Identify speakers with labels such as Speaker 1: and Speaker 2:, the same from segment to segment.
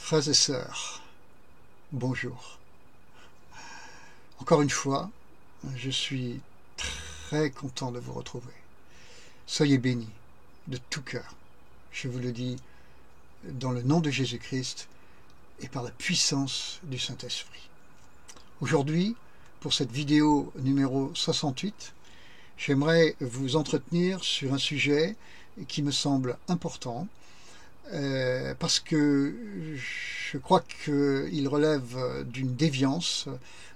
Speaker 1: Frères et sœurs, bonjour. Encore une fois, je suis très content de vous retrouver. Soyez bénis de tout cœur. Je vous le dis dans le nom de Jésus-Christ et par la puissance du Saint-Esprit. Aujourd'hui, pour cette vidéo numéro 68, j'aimerais vous entretenir sur un sujet qui me semble important, parce que je crois qu'il relève d'une déviance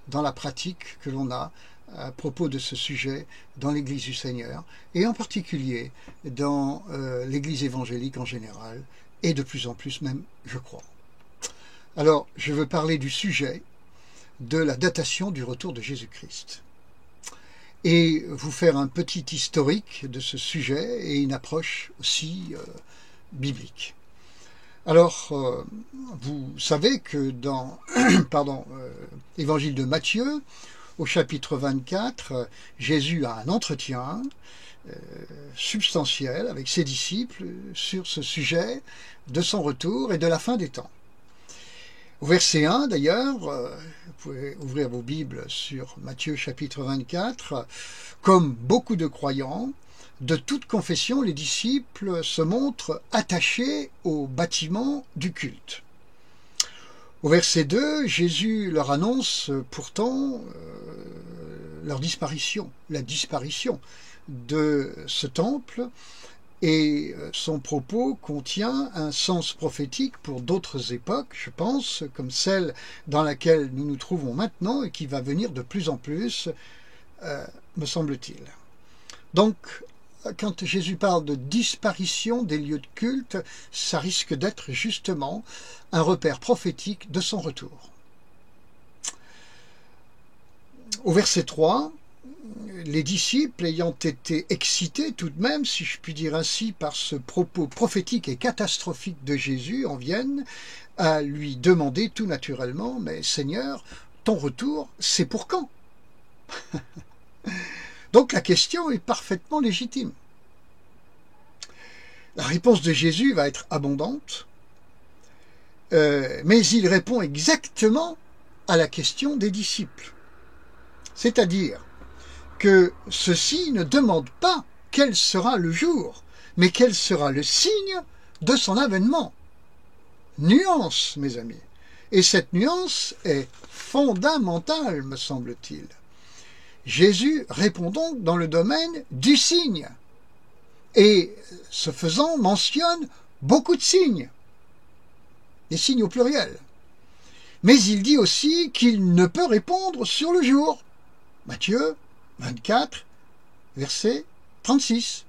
Speaker 1: dans la pratique que l'on a à propos de ce sujet dans l'Église du Seigneur, et en particulier dans l'Église évangélique en général, et de plus en plus même, je crois. Alors, je veux parler du sujet de la datation du retour de Jésus-Christ, et vous faire un petit historique de ce sujet et une approche aussi biblique. Alors, vous savez que dans l'Évangile de Matthieu, au chapitre 24, Jésus a un entretien substantiel avec ses disciples sur ce sujet de son retour et de la fin des temps. Au verset 1, d'ailleurs, vous pouvez ouvrir vos Bibles sur Matthieu chapitre 24, comme beaucoup de croyants, de toute confession, les disciples se montrent attachés au bâtiment du culte. Au verset 2, Jésus leur annonce pourtant leur disparition, la disparition de ce temple, et son propos contient un sens prophétique pour d'autres époques, je pense, comme celle dans laquelle nous nous trouvons maintenant et qui va venir de plus en plus, me semble-t-il. Donc, quand Jésus parle de disparition des lieux de culte, ça risque d'être justement un repère prophétique de son retour. Au verset 3, les disciples, ayant été excités tout de même, si je puis dire ainsi, par ce propos prophétique et catastrophique de Jésus, en viennent à lui demander tout naturellement, « Mais Seigneur, ton retour, c'est pour quand ?» Donc la question est parfaitement légitime. La réponse de Jésus va être abondante, mais il répond exactement à la question des disciples. C'est-à-dire que ceux-ci ne demandent pas quel sera le jour, mais quel sera le signe de son avènement. Nuance, mes amis. Et cette nuance est fondamentale, me semble-t-il. Jésus répond donc dans le domaine du signe, et ce faisant mentionne beaucoup de signes, des signes au pluriel. Mais il dit aussi qu'il ne peut répondre sur le jour. Matthieu 24, verset 36.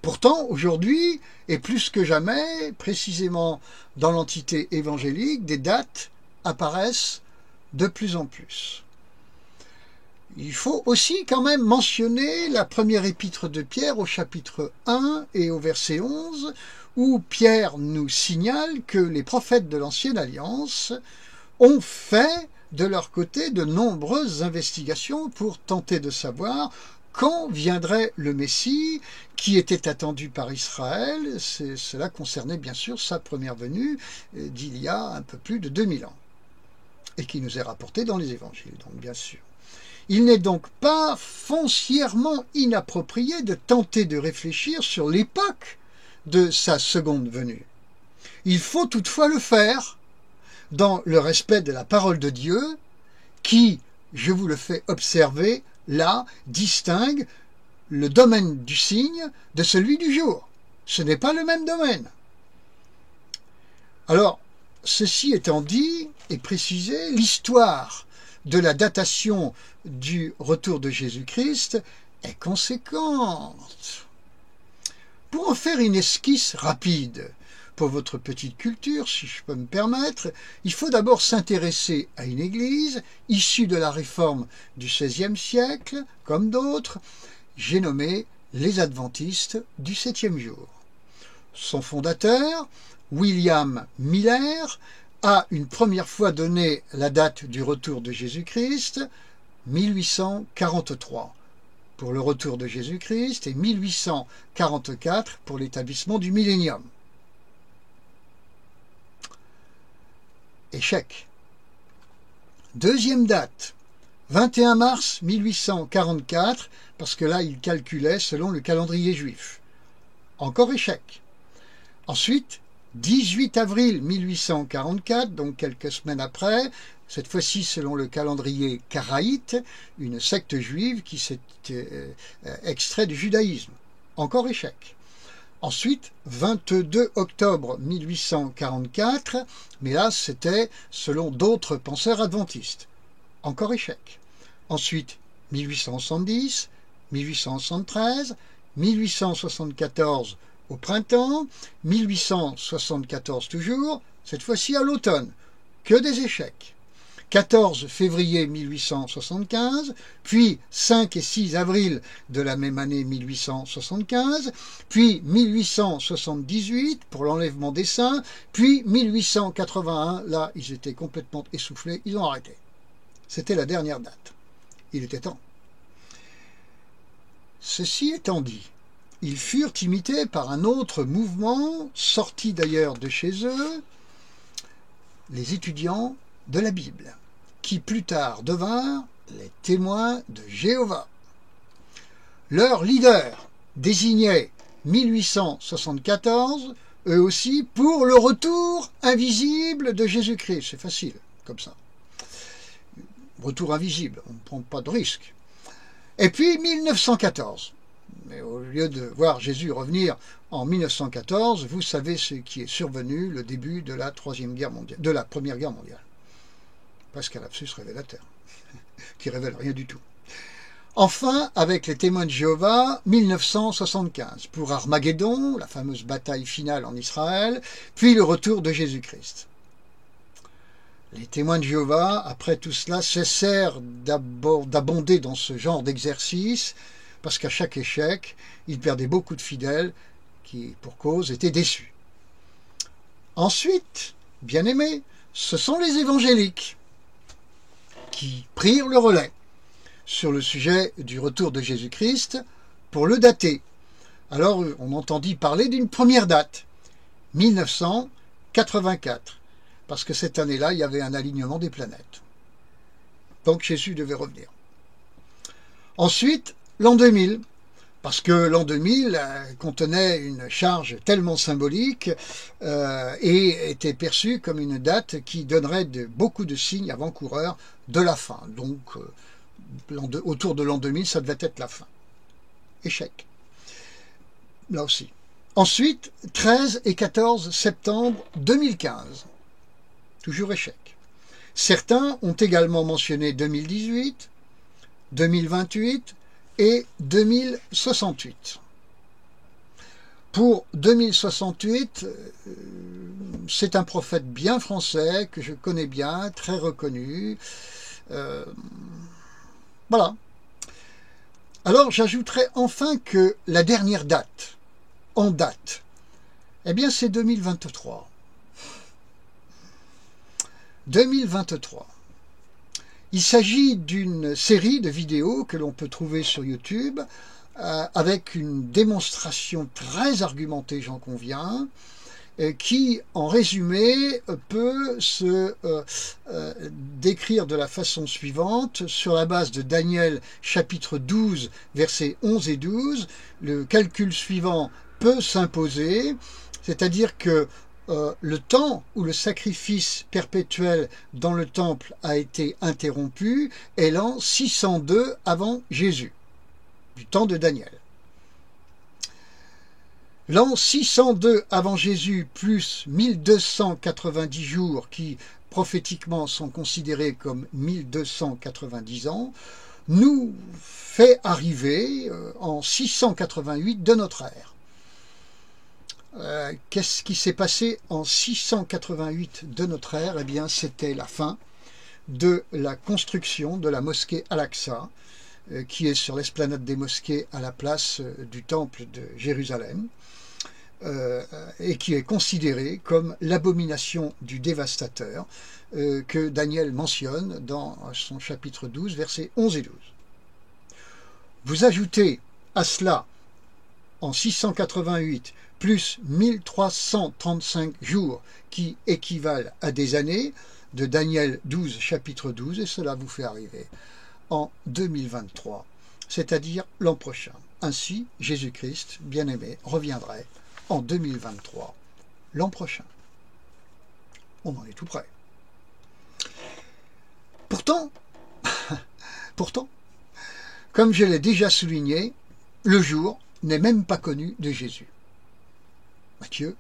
Speaker 1: Pourtant, aujourd'hui, et plus que jamais, précisément dans l'entité évangélique, des dates apparaissent de plus en plus. Il faut aussi quand même mentionner la première épître de Pierre au chapitre 1 et au verset 11, où Pierre nous signale que les prophètes de l'Ancienne Alliance ont fait de leur côté de nombreuses investigations pour tenter de savoir quand viendrait le Messie qui était attendu par Israël. Cela concernait bien sûr sa première venue d'il y a un peu plus de 2000 ans et qui nous est rapporté dans les évangiles, donc bien sûr. Il n'est donc pas foncièrement inapproprié de tenter de réfléchir sur l'époque de sa seconde venue. Il faut toutefois le faire dans le respect de la parole de Dieu qui, je vous le fais observer, là, distingue le domaine du signe de celui du jour. Ce n'est pas le même domaine. Alors, ceci étant dit et précisé, l'histoire de la datation du retour de Jésus-Christ est conséquente. Pour en faire une esquisse rapide pour votre petite culture, si je peux me permettre, il faut d'abord s'intéresser à une église issue de la réforme du XVIe siècle, comme d'autres, j'ai nommé les Adventistes du 7e jour. Son fondateur, William Miller, a une première fois donné la date du retour de Jésus-Christ, 1843 pour le retour de Jésus-Christ et 1844 pour l'établissement du millénium. échec. Deuxième date, 21 mars 1844, parce que là, il calculait selon le calendrier juif. Encore échec. Ensuite, 18 avril 1844, donc quelques semaines après, cette fois-ci selon le calendrier karaïte, une secte juive qui s'est extrait du judaïsme. Encore échec. Ensuite, 22 octobre 1844, mais là c'était selon d'autres penseurs adventistes. Encore échec. Ensuite, 1870, 1873, 1874 au printemps, 1874 toujours, cette fois-ci à l'automne. Que des échecs. 14 février 1875, puis 5 et 6 avril de la même année 1875, puis 1878 pour l'enlèvement des saints, puis 1881, là ils étaient complètement essoufflés, ils ont arrêté. C'était la dernière date. Il était temps. Ceci étant dit, ils furent imités par un autre mouvement, sorti d'ailleurs de chez eux, les étudiants de la Bible, qui plus tard devinrent les témoins de Jéhovah. Leur leader désignait 1874, eux aussi, pour le retour invisible de Jésus-Christ. C'est facile, comme ça. Retour invisible, on ne prend pas de risque. Et puis 1914. Mais au lieu de voir Jésus revenir en 1914, vous savez ce qui est survenu, le début de la Première Guerre mondiale. Presque un lapsus révélateur, qui révèle rien du tout. Enfin, avec les témoins de Jéhovah, 1975, pour Armageddon, la fameuse bataille finale en Israël, puis le retour de Jésus-Christ. Les témoins de Jéhovah, après tout cela, cessèrent d'abonder dans ce genre d'exercice, parce qu'à chaque échec, ils perdaient beaucoup de fidèles qui, pour cause, étaient déçus. Ensuite, bien aimés, ce sont les évangéliques qui prirent le relais sur le sujet du retour de Jésus-Christ pour le dater. Alors, on entendit parler d'une première date, 1984, parce que cette année-là, il y avait un alignement des planètes. Donc Jésus devait revenir. Ensuite, l'an 2000, parce que l'an 2000 contenait une charge tellement symbolique et était perçu comme une date qui donnerait beaucoup de signes avant-coureurs de la fin. Donc, autour de l'an 2000, ça devait être la fin. Échec. Là aussi. Ensuite, 13 et 14 septembre 2015. Toujours échec. Certains ont également mentionné 2018, 2028, et 2068. Pour 2068, c'est un prophète bien français, que je connais bien, très reconnu. Voilà. Alors, j'ajouterai enfin que la dernière date, en date, eh bien, c'est 2023. 2023. Il s'agit d'une série de vidéos que l'on peut trouver sur YouTube avec une démonstration très argumentée, j'en conviens, qui, en résumé, peut se décrire de la façon suivante. Sur la base de Daniel chapitre 12, versets 11 et 12, le calcul suivant peut s'imposer, c'est-à-dire que le temps où le sacrifice perpétuel dans le temple a été interrompu est l'an 602 avant Jésus, du temps de Daniel. L'an 602 avant Jésus plus 1290 jours qui prophétiquement sont considérés comme 1290 ans nous fait arriver en 688 de notre ère. Qu'est-ce qui s'est passé en 688 de notre ère? Eh bien, c'était la fin de la construction de la mosquée Al-Aqsa, qui est sur l'esplanade des mosquées à la place du temple de Jérusalem, et qui est considérée comme l'abomination du dévastateur que Daniel mentionne dans son chapitre 12, versets 11 et 12. Vous ajoutez à cela, en 688, plus 1335 jours qui équivalent à des années, de Daniel 12, chapitre 12, et cela vous fait arriver en 2023, c'est-à-dire l'an prochain. Ainsi, Jésus-Christ, bien-aimé, reviendrait en 2023, l'an prochain. On en est tout près. Pourtant, comme je l'ai déjà souligné, le jour n'est même pas connu de Jésus. Matthieu,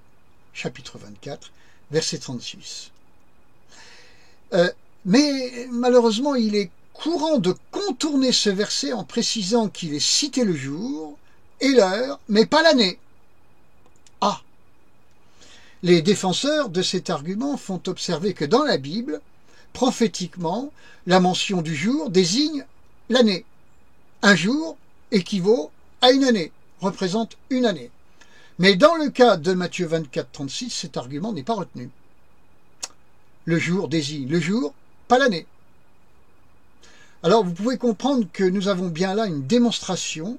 Speaker 1: chapitre 24, verset 36. Mais malheureusement, il est courant de contourner ce verset en précisant qu'il est cité le jour et l'heure, mais pas l'année. Ah! Les défenseurs de cet argument font observer que dans la Bible, prophétiquement, la mention du jour désigne l'année. Un jour équivaut à une année, représente une année. Mais dans le cas de Matthieu 24, 36, cet argument n'est pas retenu. Le jour désigne le jour, pas l'année. Alors vous pouvez comprendre que nous avons bien là une démonstration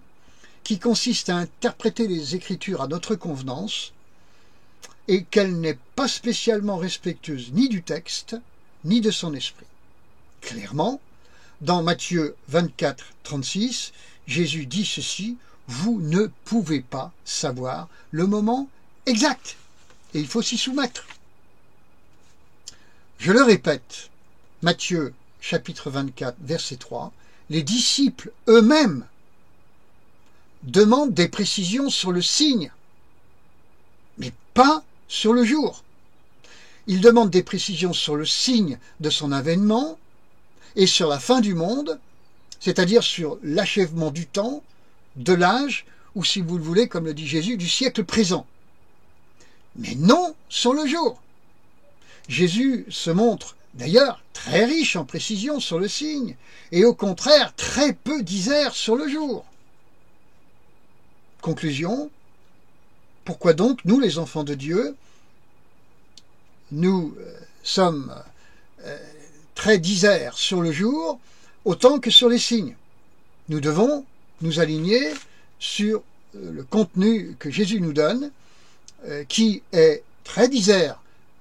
Speaker 1: qui consiste à interpréter les Écritures à notre convenance et qu'elle n'est pas spécialement respectueuse ni du texte, ni de son esprit. Clairement, dans Matthieu 24, 36, Jésus dit ceci: vous ne pouvez pas savoir le moment exact, et il faut s'y soumettre. Je le répète, Matthieu chapitre 24, verset 3, les disciples eux-mêmes demandent des précisions sur le signe, mais pas sur le jour. Ils demandent des précisions sur le signe de son avènement et sur la fin du monde, c'est-à-dire sur l'achèvement du temps, de l'âge, ou si vous le voulez, comme le dit Jésus, du siècle présent. Mais non sur le jour. Jésus se montre d'ailleurs très riche en précisions sur le signe, et au contraire très peu disert sur le jour. Conclusion, pourquoi donc nous, les enfants de Dieu, nous sommes très disert sur le jour autant que sur les signes? Nous devons nous aligner sur le contenu que Jésus nous donne, qui est très disert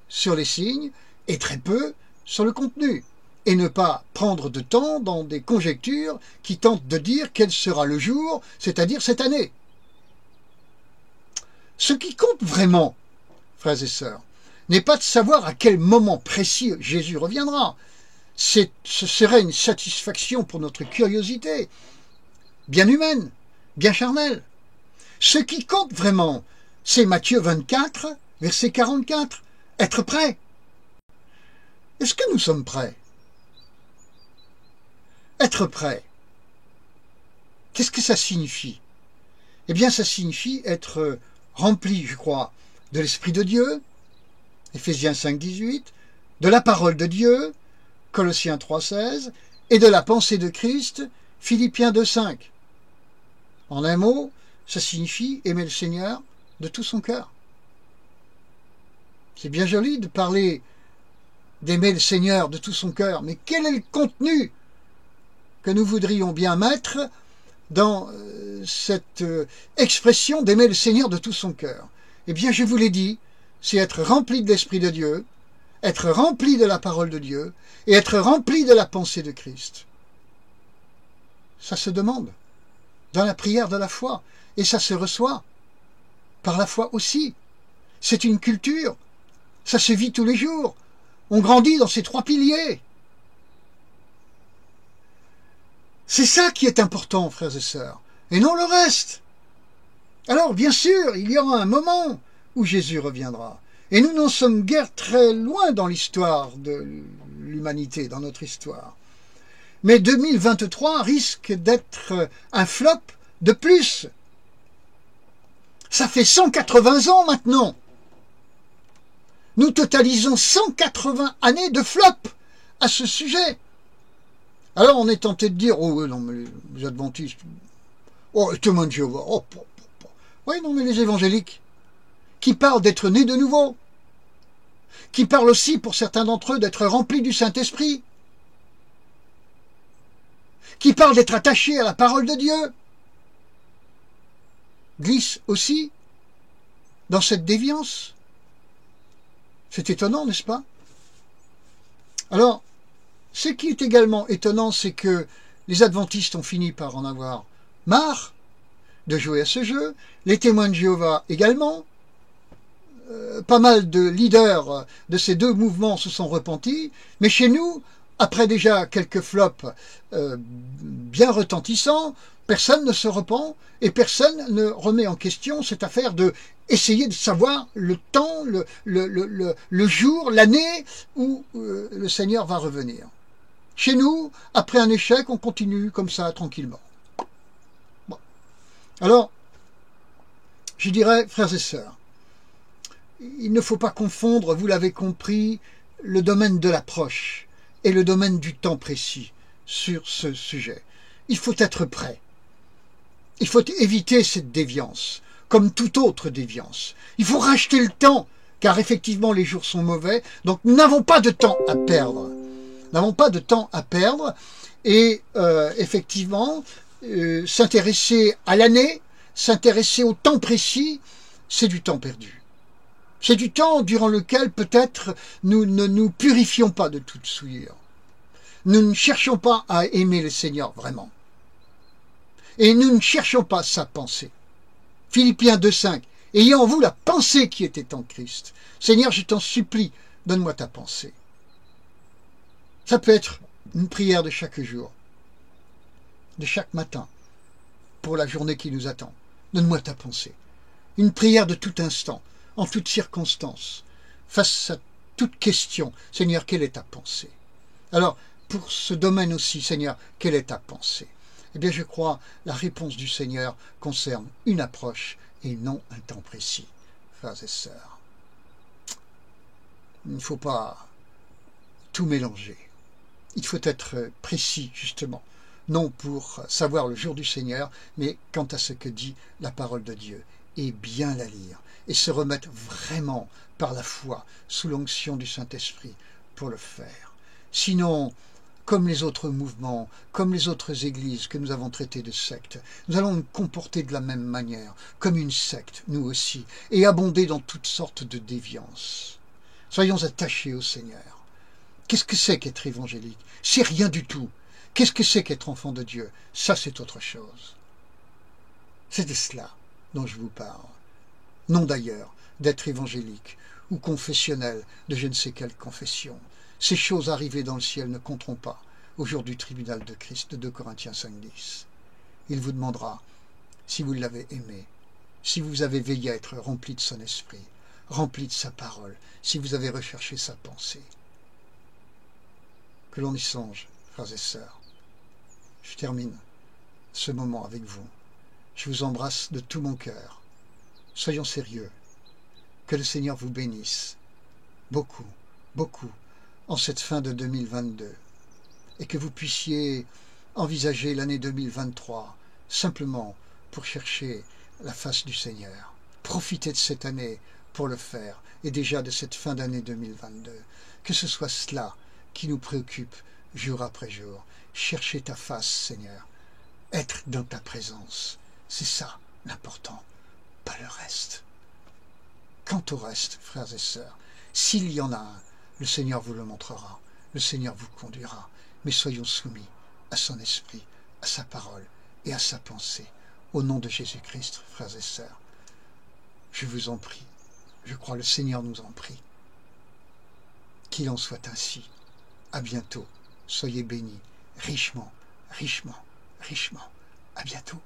Speaker 1: sur les signes et très peu sur le contenu, et ne pas prendre de temps dans des conjectures qui tentent de dire quel sera le jour, c'est-à-dire cette année. Ce qui compte vraiment, frères et sœurs, n'est pas de savoir à quel moment précis Jésus reviendra. Ce serait une satisfaction pour notre curiosité, bien humaine, bien charnelle. Ce qui compte vraiment, c'est Matthieu 24, verset 44, être prêt. Est-ce que nous sommes prêts? Être prêt, qu'est-ce que ça signifie? Eh bien, ça signifie être rempli, je crois, de l'Esprit de Dieu, Éphésiens 5, 18, de la parole de Dieu, Colossiens 3, 16, et de la pensée de Christ, Philippiens 2, 5. En un mot, ça signifie aimer le Seigneur de tout son cœur. C'est bien joli de parler d'aimer le Seigneur de tout son cœur, mais quel est le contenu que nous voudrions bien mettre dans cette expression d'aimer le Seigneur de tout son cœur? Eh bien, je vous l'ai dit, c'est être rempli de l'Esprit de Dieu, être rempli de la parole de Dieu et être rempli de la pensée de Christ. Ça se demande dans la prière de la foi, et ça se reçoit par la foi aussi. C'est une culture, ça se vit tous les jours. On grandit dans ces trois piliers. C'est ça qui est important, frères et sœurs, et non le reste. Alors, bien sûr, il y aura un moment où Jésus reviendra. Et nous n'en sommes guère très loin dans l'histoire de l'humanité, dans notre histoire. Mais 2023 risque d'être un flop de plus. Ça fait 180 ans maintenant. Nous totalisons 180 années de flop à ce sujet. Alors on est tenté de dire, oh non mais les adventistes, oh témoins de Jéhovah, oh, oui non mais les évangéliques, qui parlent d'être nés de nouveau, qui parlent aussi pour certains d'entre eux d'être remplis du Saint-Esprit, qui parlent d'être attachés à la parole de Dieu, glissent aussi dans cette déviance. C'est étonnant, n'est-ce pas? Alors, ce qui est également étonnant, c'est que les adventistes ont fini par en avoir marre de jouer à ce jeu, les témoins de Jéhovah également, pas mal de leaders de ces deux mouvements se sont repentis, mais chez nous, après déjà quelques flops bien retentissants, personne ne se repent et personne ne remet en question cette affaire de essayer de savoir le temps, le jour, l'année où le Seigneur va revenir. Chez nous, après un échec, on continue comme ça, tranquillement. Bon. Alors, je dirais, frères et sœurs, il ne faut pas confondre, vous l'avez compris, le domaine de l'approche et le domaine du temps précis sur ce sujet. Il faut être prêt. Il faut éviter cette déviance, comme toute autre déviance. Il faut racheter le temps, car effectivement les jours sont mauvais, donc nous n'avons pas de temps à perdre. Nous n'avons pas de temps à perdre, et effectivement, s'intéresser à l'année, s'intéresser au temps précis, c'est du temps perdu. C'est du temps durant lequel peut-être nous ne nous purifions pas de toute souillure. Nous ne cherchons pas à aimer le Seigneur vraiment. Et nous ne cherchons pas sa pensée. Philippiens 2,5. Ayez en vous la pensée qui était en Christ. Seigneur, je t'en supplie, donne-moi ta pensée. Ça peut être une prière de chaque jour, de chaque matin, pour la journée qui nous attend. Donne-moi ta pensée. Une prière de tout instant, en toutes circonstances, face à toute question. Seigneur, quelle est ta pensée? Alors, pour ce domaine aussi, Seigneur, quelle est ta pensée? Eh bien, je crois la réponse du Seigneur concerne une approche et non un temps précis, frères et sœurs. Il ne faut pas tout mélanger. Il faut être précis, justement, non pour savoir le jour du Seigneur, mais quant à ce que dit la parole de Dieu, et bien la lire, et se remettre vraiment par la foi, sous l'onction du Saint-Esprit, pour le faire. Sinon, comme les autres mouvements, comme les autres églises que nous avons traitées de sectes, nous allons nous comporter de la même manière, comme une secte, nous aussi, et abonder dans toutes sortes de déviances. Soyons attachés au Seigneur. Qu'est-ce que c'est qu'être évangélique? C'est rien du tout. Qu'est-ce que c'est qu'être enfant de Dieu? Ça, c'est autre chose. C'est de cela dont je vous parle. Non d'ailleurs d'être évangélique ou confessionnel de je ne sais quelle confession. Ces choses arrivées dans le ciel ne compteront pas au jour du tribunal de Christ, de 2 Corinthiens 5,10. Il vous demandera si vous l'avez aimé, si vous avez veillé à être rempli de son esprit, rempli de sa parole, si vous avez recherché sa pensée. Que l'on y songe, frères et sœurs. Je termine ce moment avec vous. Je vous embrasse de tout mon cœur. Soyons sérieux. Que le Seigneur vous bénisse. Beaucoup, beaucoup, en cette fin de 2022. Et que vous puissiez envisager l'année 2023 simplement pour chercher la face du Seigneur. Profitez de cette année pour le faire, et déjà de cette fin d'année 2022. Que ce soit cela qui nous préoccupe jour après jour. Chercher ta face, Seigneur. Être dans ta présence. C'est ça l'important, pas le reste. Quant au reste, frères et sœurs, s'il y en a un, le Seigneur vous le montrera, le Seigneur vous conduira, mais soyons soumis à son esprit, à sa parole et à sa pensée. Au nom de Jésus-Christ, frères et sœurs, je vous en prie, je crois le Seigneur nous en prie. Qu'il en soit ainsi. À bientôt. Soyez bénis, richement, richement, richement. À bientôt.